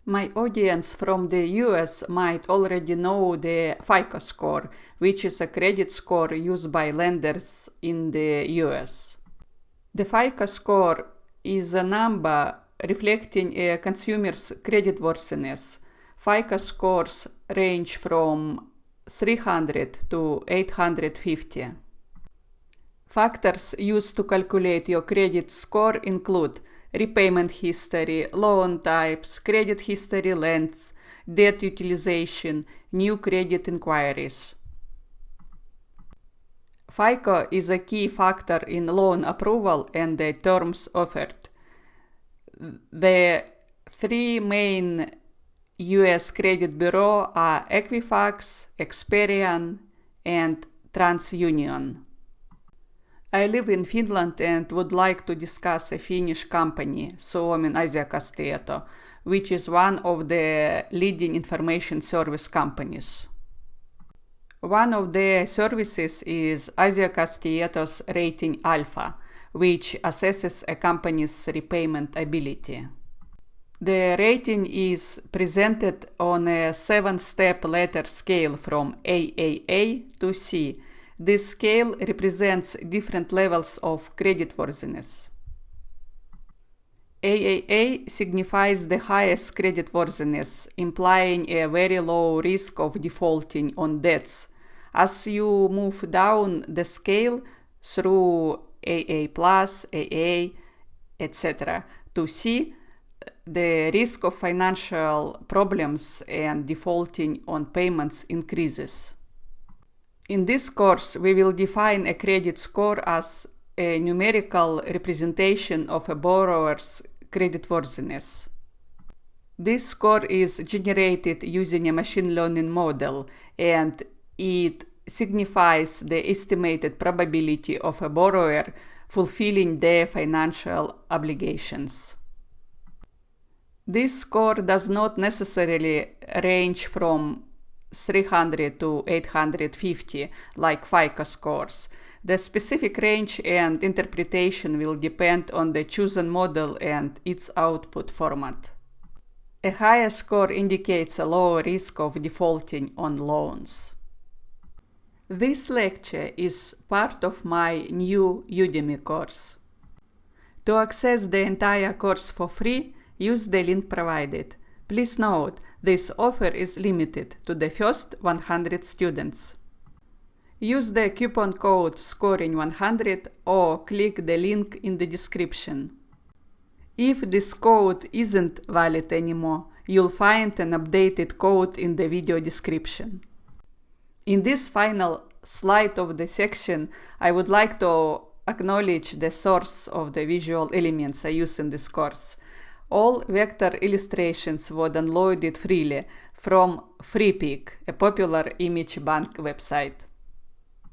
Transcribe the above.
My audience from the US might already know the FICO score, which is a credit score used by lenders in the US. The FICO score is a number reflecting a consumer's creditworthiness. FICO scores range from 300 to 850. Factors used to calculate your credit score include repayment history, loan types, credit history length, debt utilization, new credit inquiries. FICO is a key factor in loan approval and the terms offered. The three main US credit bureaus are Equifax, Experian, and TransUnion. I live in Finland and would like to discuss a Finnish company, Suomen Asiakastieto, which is one of the leading information service companies. One of the services is Asiakastieto's Rating Alpha, which assesses a company's repayment ability. The rating is presented on a 7-step letter scale from AAA to C. This scale represents different levels of creditworthiness. AAA signifies the highest creditworthiness, implying a very low risk of defaulting on debts. As you move down the scale through AA+, AA, etc., to C, the risk of financial problems and defaulting on payments increases. In this course, we will define a credit score as a numerical representation of a borrower's creditworthiness. This score is generated using a machine learning model, and it signifies the estimated probability of a borrower fulfilling their financial obligations. This score does not necessarily range from 300 to 850 like FICO scores. The specific range and interpretation will depend on the chosen model and its output format. A higher score indicates a lower risk of defaulting on loans. This lecture is part of my new Udemy course. To access the entire course for free, use the link provided. Please note, this offer is limited to the first 100 students. Use the coupon code SCORING100 or click the link in the description. If this code isn't valid anymore, you'll find an updated code in the video description. In this final slide of the section, I would like to acknowledge the source of the visual elements I use in this course. All vector illustrations were downloaded freely from FreePic, a popular image bank website.